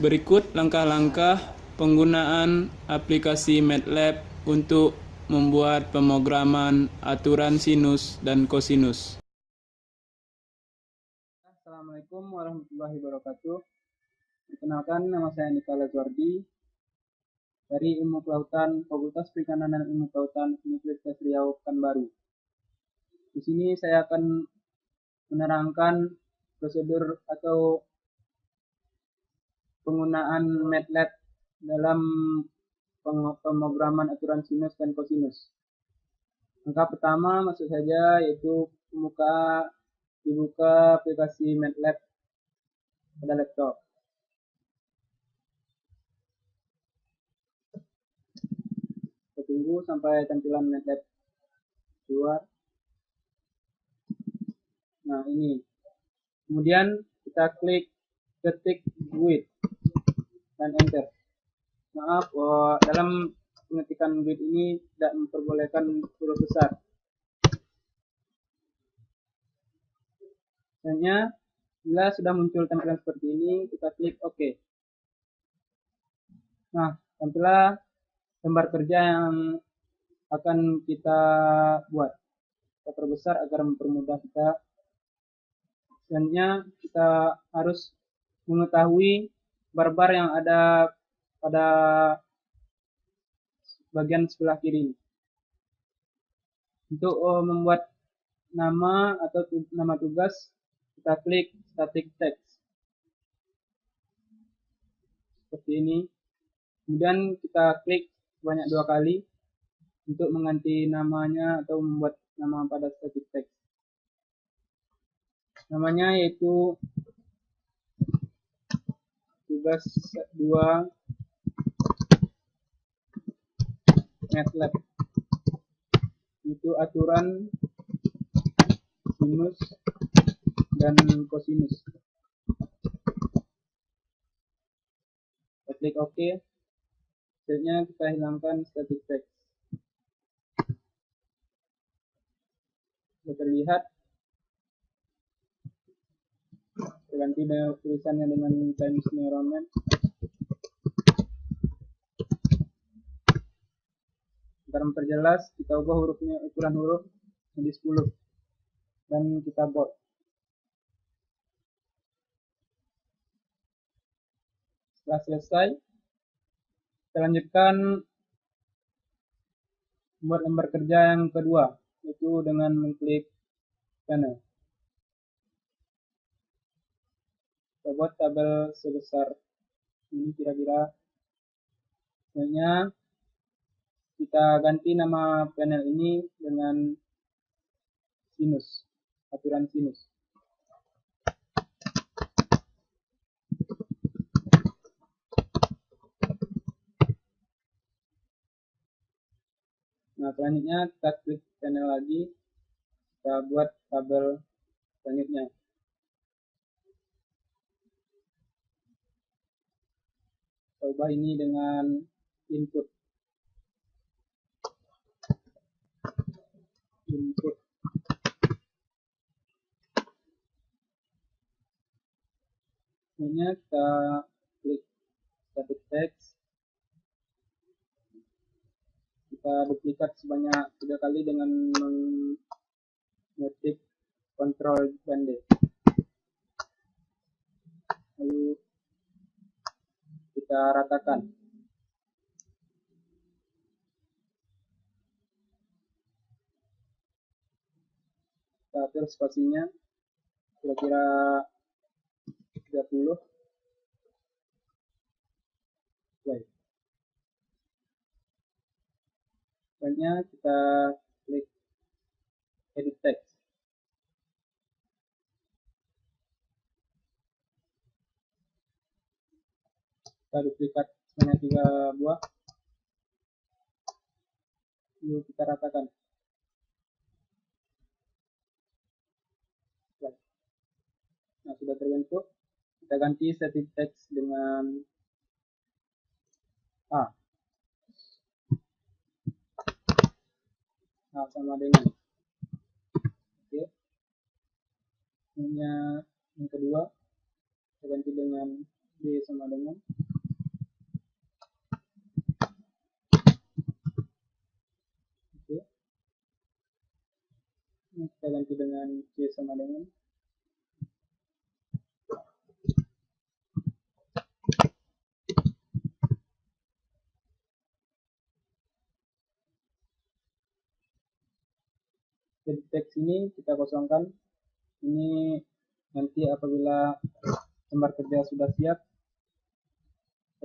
Berikut langkah-langkah penggunaan aplikasi MATLAB untuk membuat pemrograman aturan sinus dan kosinus. Assalamualaikum warahmatullahi wabarakatuh. Perkenalkan, nama saya Nika Lazuardi dari Ilmu Kelautan, Fakultas Perikanan dan Ilmu Kelautan Universitas Riau, Pekanbaru. Di sini saya akan menerangkan prosedur atau penggunaan MATLAB dalam pemrograman aturan sinus dan kosinus. Langkah pertama maksud saja yaitu dibuka aplikasi MATLAB pada laptop. Kita tunggu sampai tampilan MATLAB keluar. Nah, ini. Kemudian kita ketik GUID dan enter. Maaf, dalam pengetikan GUID ini tidak memperbolehkan huruf besar. Selanjutnya, bila sudah muncul tampilan seperti ini, kita klik OK. Nah, tampillah gambar kerja yang akan kita buat. Kita perbesar agar mempermudah kita. Selanjutnya, kita harus mengetahui bar-bar yang ada pada bagian sebelah kiri. Untuk membuat nama atau nama tugas, kita klik static text seperti ini. Kemudian kita klik sebanyak 2 kali untuk mengganti namanya atau membuat nama pada static text. Namanya yaitu tugas 2 MATLAB, itu aturan sinus dan kosinus. Kita klik OK. Selanjutnya kita hilangkan static text. Sudah terlihat. Kita ganti tulisannya dengan Times New Roman. Agar memperjelas, kita ubah ukuran huruf menjadi 10 dan kita bold. Setelah selesai, kita lanjutkan membuat lembar kerja yang kedua, yaitu dengan mengklik panel. Kita buat tabel sebesar ini kira-kira. Selanjutnya kita ganti nama panel ini dengan sinus, aturan sinus. Nah, selanjutnya kita klik panel lagi, kita buat tabel selanjutnya. Kita ubah ini dengan input. Selanjutnya kita klik static text. Kita duplikat sebanyak 3 kali dengan mengetik Ctrl dan D. Lalu kita ratakan. Kita atur spasinya kira-kira 30. Baik. Selanjutnya kita klik edit text. Kita duplikat sebanyak 3 buah. Lalu kita ratakan. Baik. Nah, sudah terbentuk. Kita ganti static text dengan A. Nah, sama dengan. Oke. Yang kedua, kita ganti dengan B. B sama dengan oke. Ini kita ganti dengan C sama dengan jadi teks ini kita kosongkan. Ini nanti apabila lembar kerja sudah siap,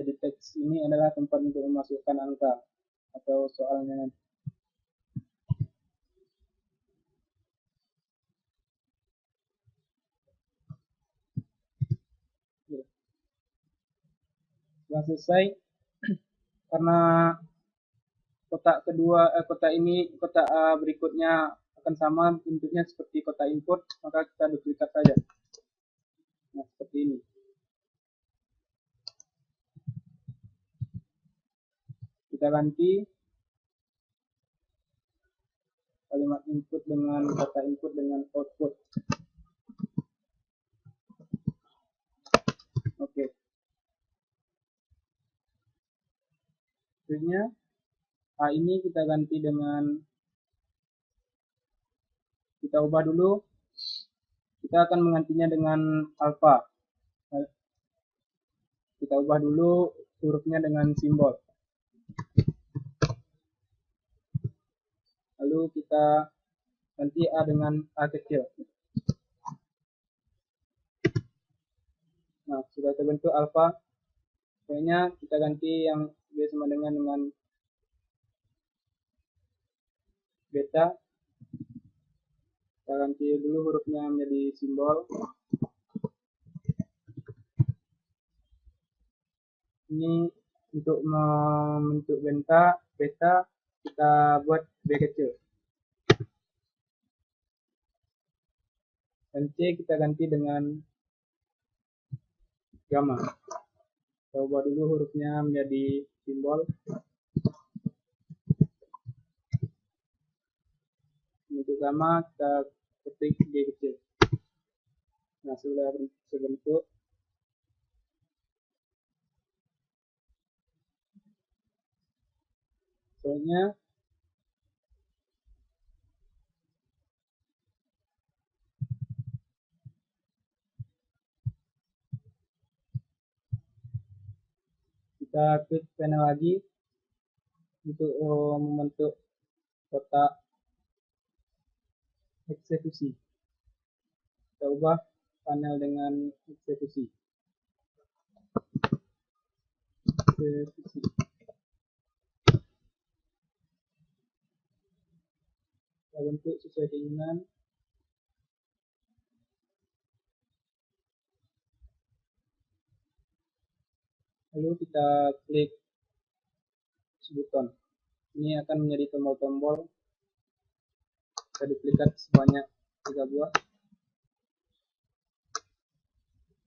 edit teks ini adalah tempat untuk memasukkan angka atau soalnya nanti. Setelah selesai, karena kotak berikutnya akan sama bentuknya seperti kotak input, maka kita duplikat saja. Nah, seperti ini. Kita ganti kalimat input dengan kata input dengan output. Oke. Selanjutnya A ini kita ganti dengan, kita ubah dulu. Kita akan menggantinya dengan alfa. Kita ubah dulu hurufnya dengan simbol. Lalu kita ganti A dengan A kecil. Nah, sudah terbentuk alfa. Kayaknya kita ganti yang B sama dengan beta. Kita ganti dulu hurufnya menjadi simbol. Ini untuk membentuk beta kita buat B kecil. Dan C kita ganti dengan gamma. Kita ubah dulu hurufnya menjadi simbol. Untuk gamma kita ketik G kecil. Nah, sudah terbentuk. Selanjutnya kita klik panel lagi untuk membentuk kotak eksekusi. Kita ubah panel dengan eksekusi. Kita bentuk sesuai keinginan. Lalu kita klik buton. Ini akan menjadi tombol-tombol. Kita duplikat sebanyak 3 buah.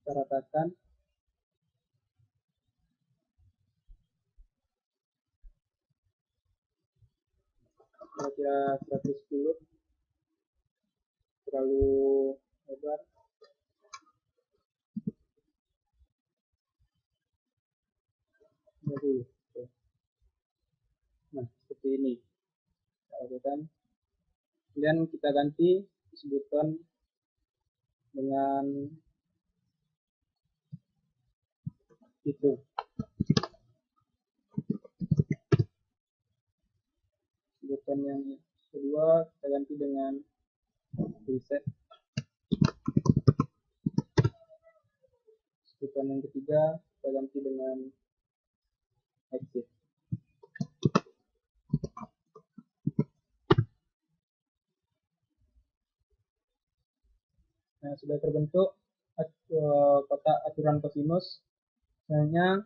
Kita ratakan. Kira-kira 110. Terlalu lebar. Nah, seperti ini. Kita lakukan. Kemudian kita ganti buton dengan itu. Buton yang kedua kita ganti dengan reset. Buton yang ketiga kita ganti dengan exit. Nah, sudah terbentuk kotak aturan kosinus. Selanjutnya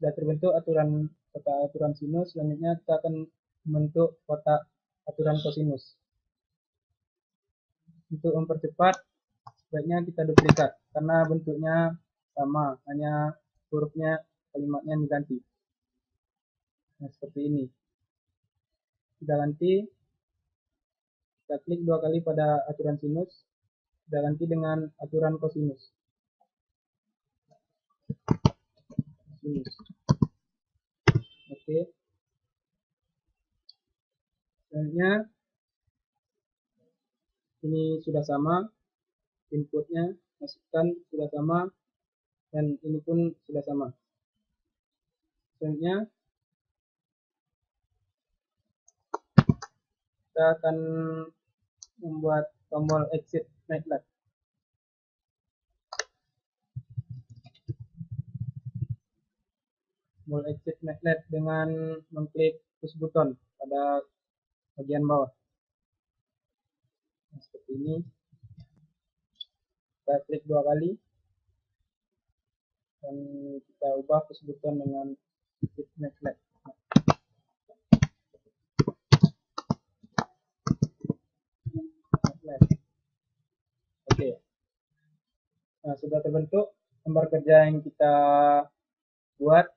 sudah terbentuk kotak aturan sinus. Selanjutnya kita akan membentuk kotak aturan kosinus. Untuk mempercepat, sebaiknya kita duplikat karena bentuknya sama, hanya hurufnya kalimatnya diganti. Nah, seperti ini. Kita ganti. Kita klik 2 kali pada aturan sinus. Kita ganti dengan aturan kosinus. sinus. Oke. Selanjutnya ini sudah sama, inputnya masukkan sudah sama, dan ini pun sudah sama. Selanjutnya kita akan membuat tombol exit MATLAB. Tombol exit MATLAB dengan mengklik push button pada bagian bawah. Nah, seperti ini. Kita klik 2 kali dan kita ubah push button dengan exit MATLAB. Oke. Nah, sudah terbentuk lembar kerja yang kita buat.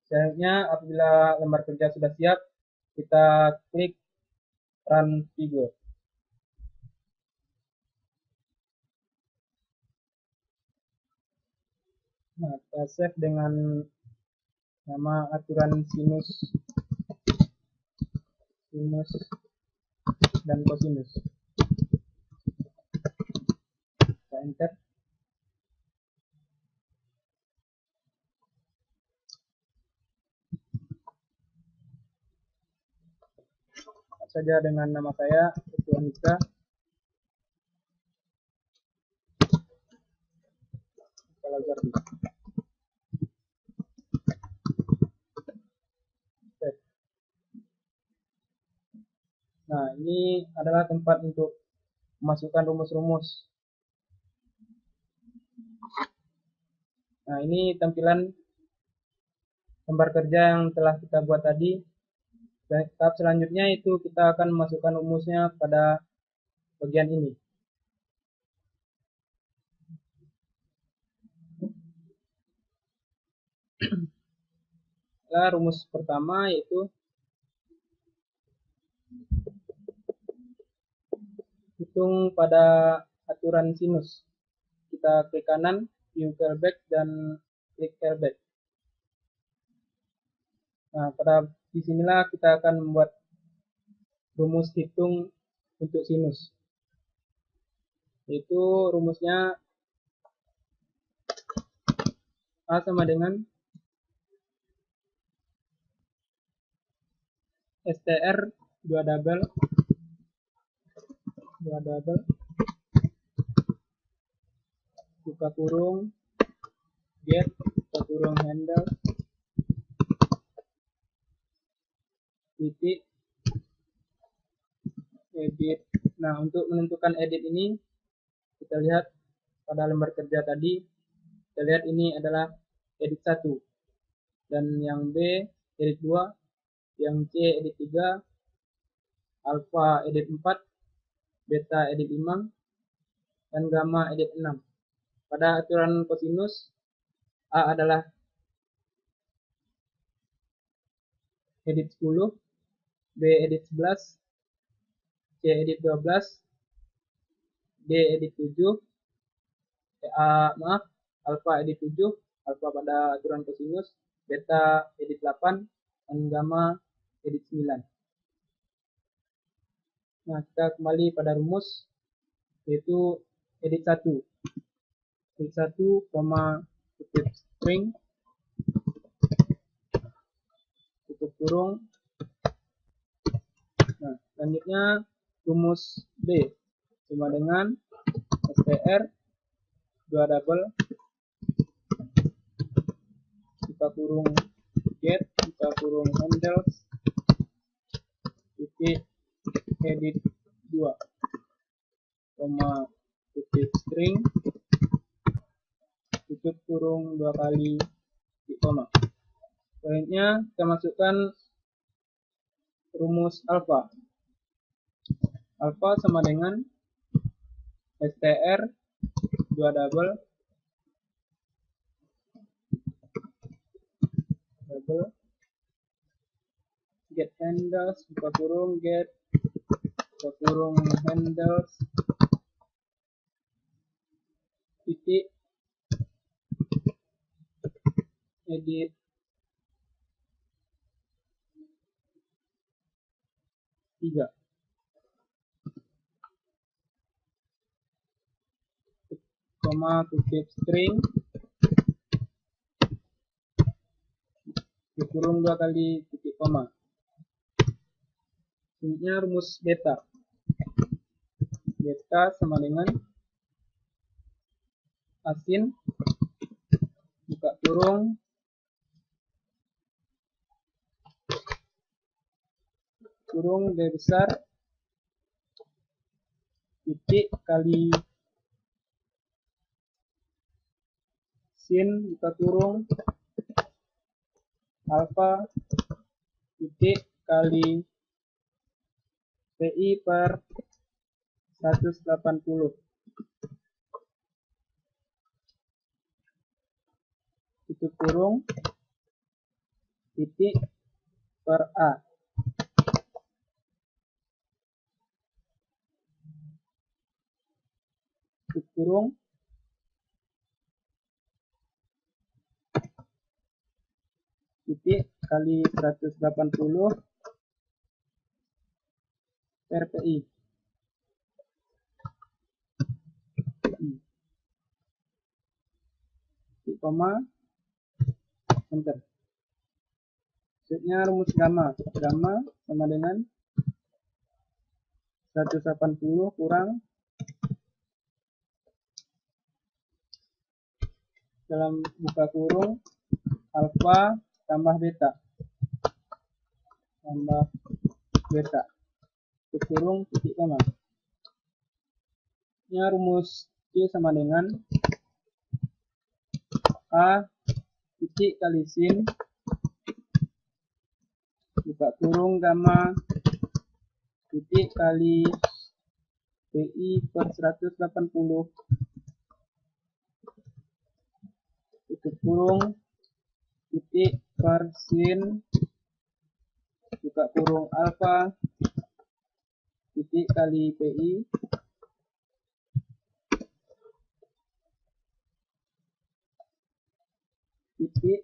Selanjutnya apabila lembar kerja sudah siap, kita klik run figure. Nah, kita save dengan nama aturan sinus dan kosinus. Kita enter. Saja dengan nama saya Ketua Nika. Nah, ini adalah tempat untuk memasukkan rumus-rumus. Nah, ini tampilan lembar kerja yang telah kita buat tadi. Dan tahap selanjutnya itu kita akan memasukkan rumusnya pada bagian ini. Nah, rumus pertama yaitu hitung pada aturan sinus. Kita klik kanan, view curveback, dan klik curveback. Nah, pada disinilah kita akan membuat rumus hitung untuk sinus. Yaitu rumusnya A sama dengan STR 2 double buka kurung get buka kurung handle titik edit. Nah, untuk menentukan edit ini kita lihat pada lembar kerja tadi, kita lihat ini adalah edit 1 dan yang B edit 2, yang C edit 3, alpha edit 4, beta edit 5, dan gamma edit 6. Pada aturan kosinus, A adalah edit 10, B edit 11, C edit 12, D edit 7, alpha edit 7, alpha pada aturan kosinus, beta edit 8, dan gamma edit 9. Nah, kita kembali pada rumus, yaitu edit 1. Edit 1, tutup string, tutup kurung. Nah, selanjutnya rumus B sama dengan STR 2 double buka kurung get buka kurung handles titik edit 2 tutup string tutup kurung 2 kali di koma. Selanjutnya kita masukkan rumus alpha. Alpha sama dengan STR 2 double get handles buka kurung get buka kurung handles titik edit tiga, koma kutip string dikurung 2 kali titik koma. Selanjutnya rumus beta. Beta sama dengan asin buka kurung B besar titik kali sin buka kurung alfa titik kali pi per 180 tutup kurung titik per a tutup kurung titik kali 180 per pi. Titik koma enter. Selanjutnya rumus gamma. Gamma sama dengan 180 kurang dalam buka kurung alfa tambah beta tutup kurung titik koma. Ini rumus C sama dengan A titik kali sin buka kurung gamma titik kali pi per 180 tutup kurung titik per sin buka kurung alfa titik kali pi titik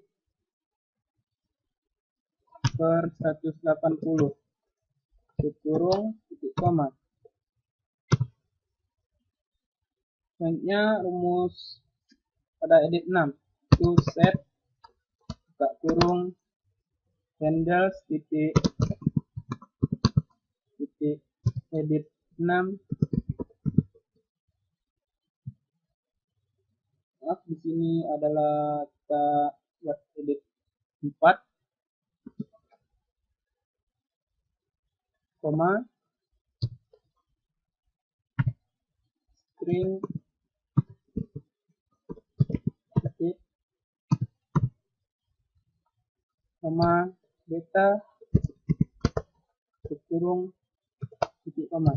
per 180 tutup kurung titik koma. Selanjutnya rumus pada edit 6 to set buka kurung handles titik edit 6. Maaf, di sini adalah kita buat edit 4 koma string titik koma beta tutup kurung titik koma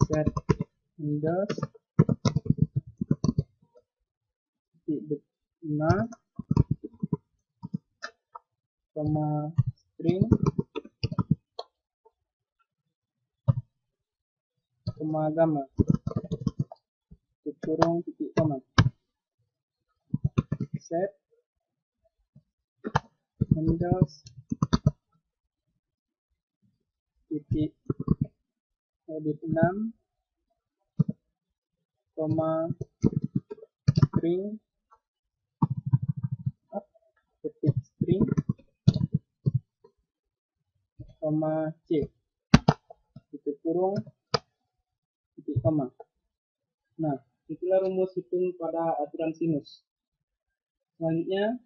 set handles titik 5 koma string koma gamma tutup kurung titik koma set handles titik edit 6 koma string titik string koma c tutup kurung titik koma. Nah, itulah rumus hitung pada aturan sinus. Selanjutnya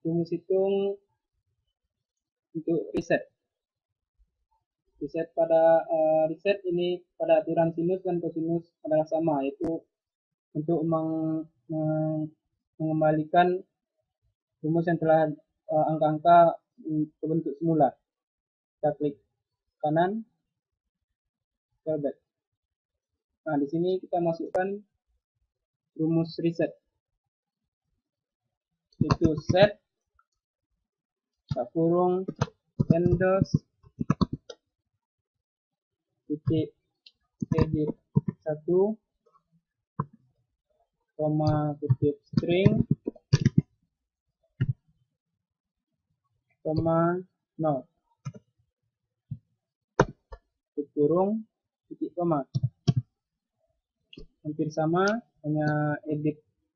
rumus hitung untuk reset pada reset ini pada aturan sinus dan kosinus adalah sama, yaitu untuk mengembalikan rumus yang telah angka-angka ke bentuk semula. Kita klik kanan, scroll back. Nah, di sini kita masukkan rumus reset, yaitu set kurung handles titik edit 1 koma kutip string, koma 0, tutup kurung, titik koma. Hampir sama, hanya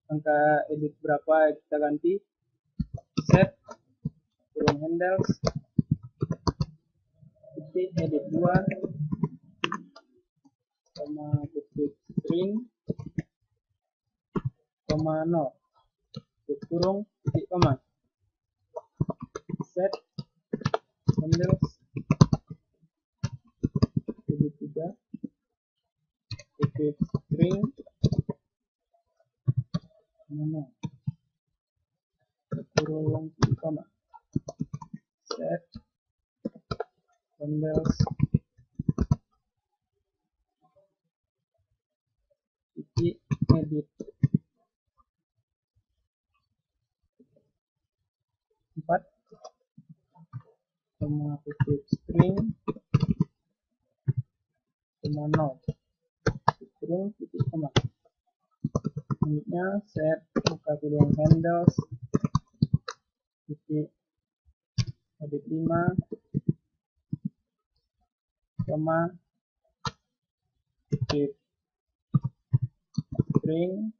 angka edit berapa kita ganti. Set kurung handles, titik edit 2, koma kutip string, koma 0, tutup kurung, titik koma. Set handles, edit 3, kutip string, koma 0, tutup kurung, titik koma. Set handles, titik edit 4, koma kutip string, koma 0, tutup kurung, titik koma. Selanjutnya set buka kurung handles, titik edit 5, koma kutip string,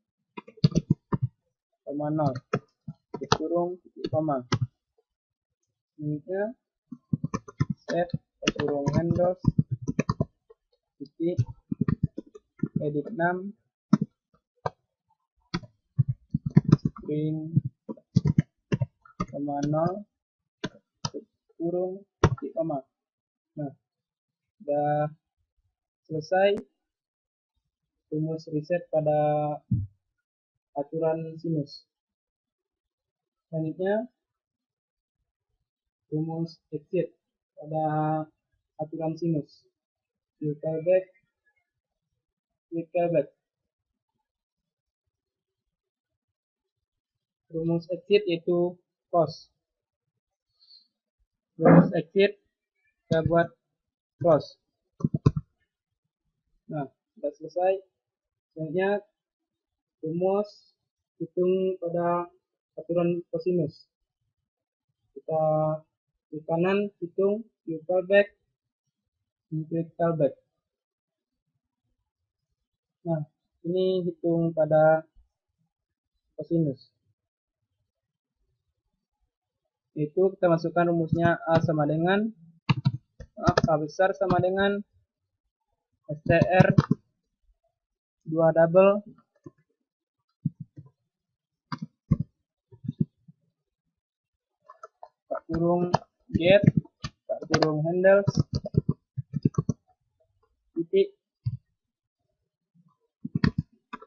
koma 0, tutup kurung, titik koma. Selanjutnya set kurung handles, titik edit 6, string, koma 0, tutup kurung, titik koma. Nah, sudah selesai rumus reset pada aturan sinus. Selanjutnya rumus exit pada aturan sinus. Callback, callback. Rumus exit yaitu close. Rumus exit kita buat close. Nah, sudah selesai. Selanjutnya rumus hitung pada aturan cosinus. Kita klik kanan hitung callback, klik callback. Nah, ini hitung pada cosinus. Itu kita masukkan rumusnya A besar sama dengan str 2 double kurung get kurung handles, titik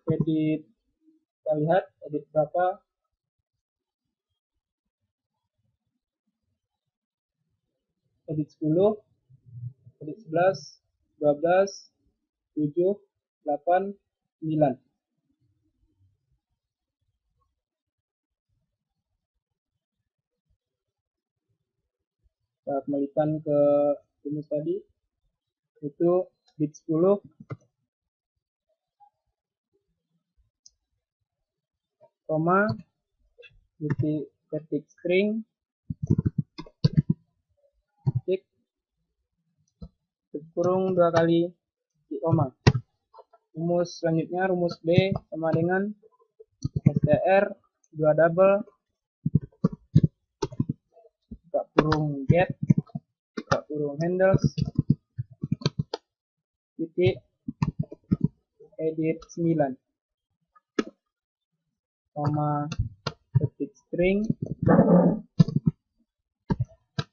edit. Kita lihat edit berapa. Edit 10, edit 11, 12, 7, 8, 9. Kita kembalikan ke rumus tadi. Itu edit 10, koma, titik string, titik, kurung 2 kali, titik koma. Rumus selanjutnya, rumus B sama dengan str 2 double, buka kurung get, buka kurung handles, titik edit 9, koma titik string,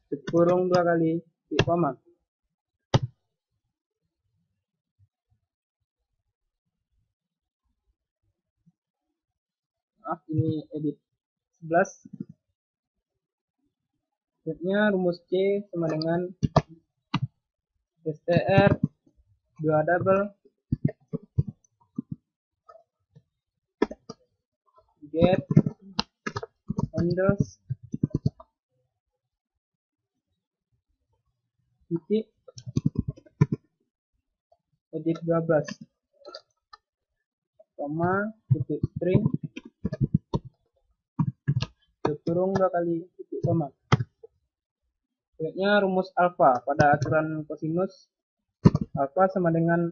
tutup kurung 2 kali, titik koma. Ini edit 11. Selanjutnya rumus C sama dengan str 2 double, get handles, titik edit 12, koma, titik string, kurung 2 kali titik koma. Selanjutnya rumus alfa pada aturan kosinus. Alfa sama dengan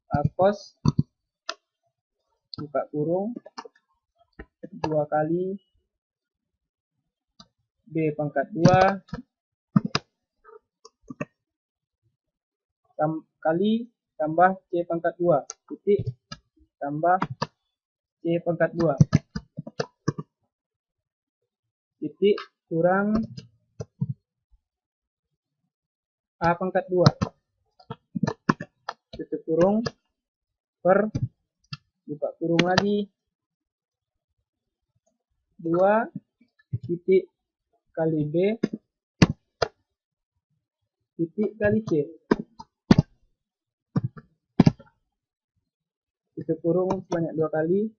A cos buka kurung 2 kali B pangkat 2 kali tambah C pangkat 2 titik tambah C pangkat 2 titik kurang A pangkat 2 tutup kurung per buka kurung lagi 2 titik kali B titik kali C tutup kurung sebanyak 2 kali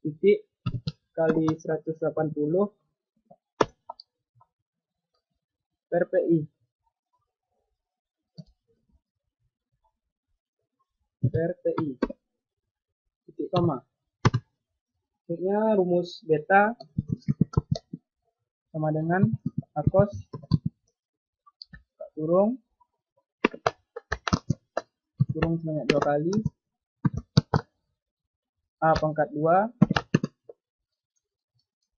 titik kali 180 per PI titik koma. Selanjutnya rumus beta sama dengan A cos kurung sebanyak 2 kali A pangkat 2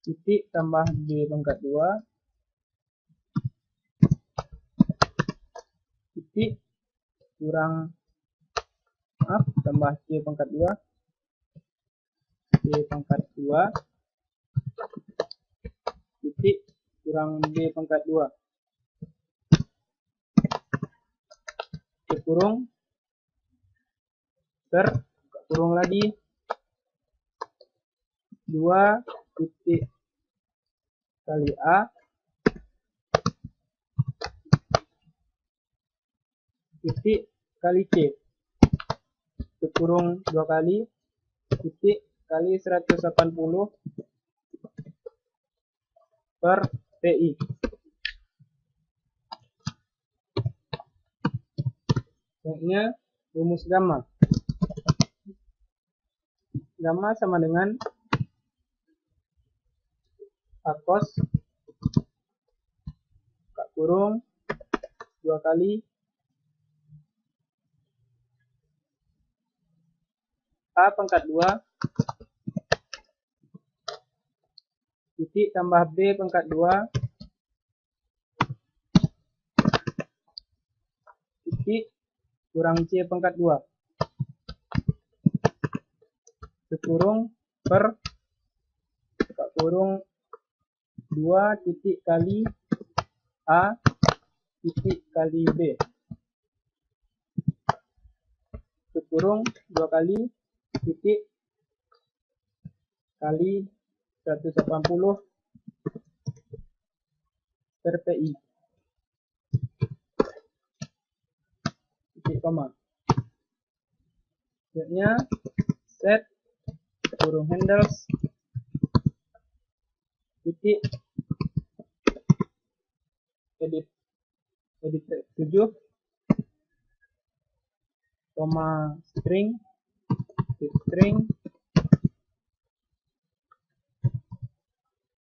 titik tambah B pangkat 2 titik kurang tambah C pangkat 2 titik kurang B pangkat 2 kurung per kurung lagi 2 titik kali A titik kali C kurung 2 kali titik kali 180 per PI. Selanjutnya rumus gamma. Gamma sama dengan A cos kurung 2 kali A pangkat 2 titik tambah B pangkat 2 titik kurang C pangkat 2 kurung per kurung 2 titik kali A titik kali B kurung 2 kali titik kali 180 per PI titik koma. Selanjutnya set kurung handles titik edit 7 koma string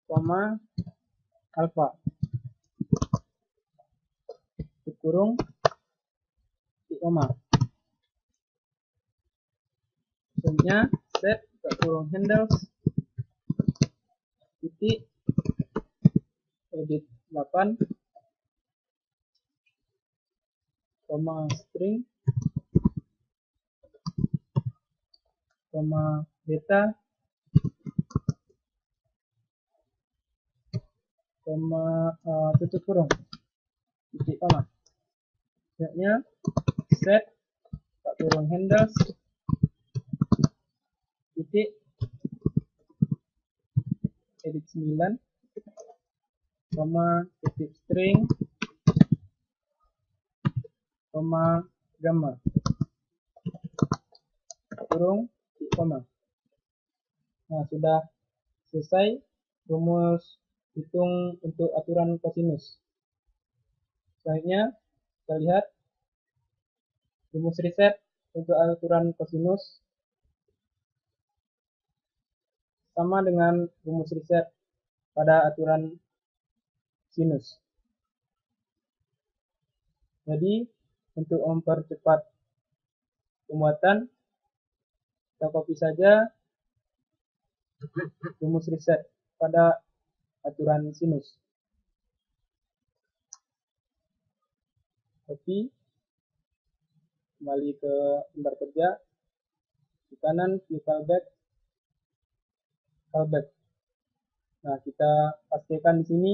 koma alpha kurung titik koma. Selanjutnya set kurung handles titik edit 8 koma string koma beta koma tutup kurung titik koma. Selanjutnya set kurung handles titik edit 9 koma titik string koma gamma kurung titik koma. Nah, sudah selesai rumus hitung untuk aturan kosinus. Selanjutnya kita lihat rumus riset untuk aturan kosinus sama dengan rumus riset pada aturan sinus. Jadi, untuk mempercepat pembuatan, kita copy saja rumus riset pada aturan sinus. Copy, kembali ke lembar kerja, di kanan view callback. Nah, kita pastikan di sini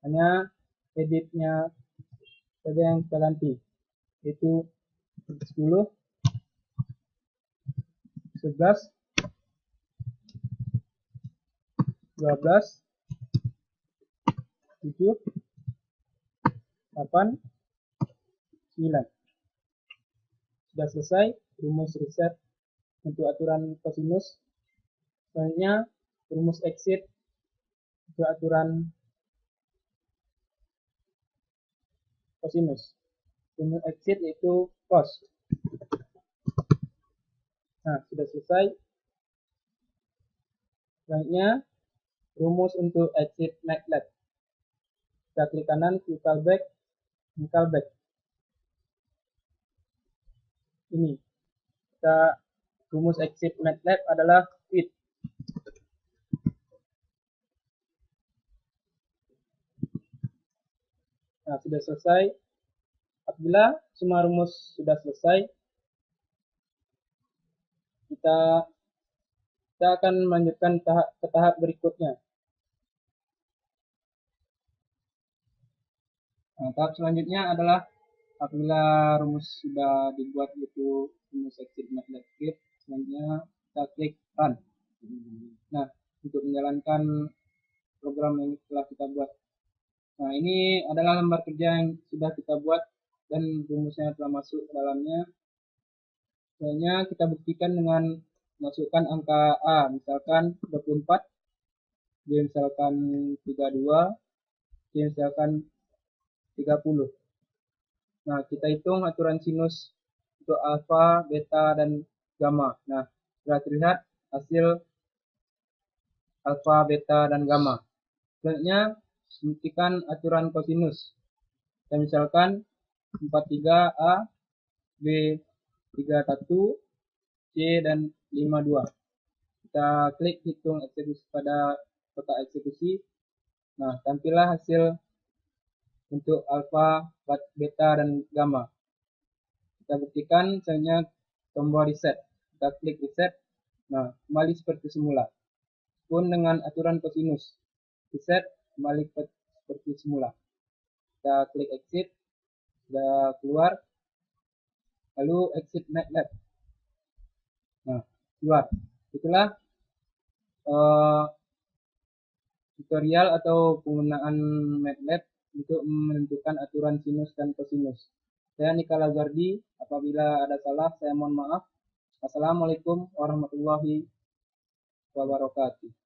hanya editnya saja yang kita ganti, yaitu 10, 11, 12, 7, 8, 9. Sudah selesai rumus riset untuk aturan kosinus. Selanjutnya rumus exit untuk aturan kosinus. Rumus exit yaitu cos. Nah, sudah selesai. Selanjutnya rumus untuk exit MATLAB. Kita klik kanan, view callback, callback. Ini kita rumus exit MATLAB adalah quit. Nah, sudah selesai. Apabila semua rumus sudah selesai, kita akan melanjutkan ke tahap berikutnya. Nah, tahap selanjutnya adalah apabila rumus sudah dibuat, yaitu rumus exit MATLAB quit, selanjutnya kita klik run. Nah, untuk menjalankan program yang telah kita buat. Nah, ini adalah lembar kerja yang sudah kita buat dan rumusnya telah masuk ke dalamnya. Selanjutnya kita buktikan dengan masukkan angka A, misalkan 24, B misalkan 32, C misalkan 30. Nah, kita hitung aturan sinus untuk alfa, beta, dan gamma. Nah, sudah terlihat hasil alfa, beta, dan gamma. Selanjutnya, buktikan aturan kosinus. Dan misalkan 43A, B 31, C, dan 52. Kita klik hitung eksekusi pada kotak eksekusi. Nah, tampillah hasil untuk alfa, beta, dan gamma. Kita buktikan misalnya tombol reset. Kita klik reset. Nah, kembali seperti semula. Pun dengan aturan kosinus. Reset, kembali seperti semula. Kita klik exit. Sudah keluar. Lalu exit MATLAB. Nah, keluar. Itulah tutorial atau penggunaan MATLAB untuk menentukan aturan sinus dan kosinus. Saya Nika Lazardi. Apabila ada salah, saya mohon maaf. Assalamualaikum warahmatullahi wabarakatuh.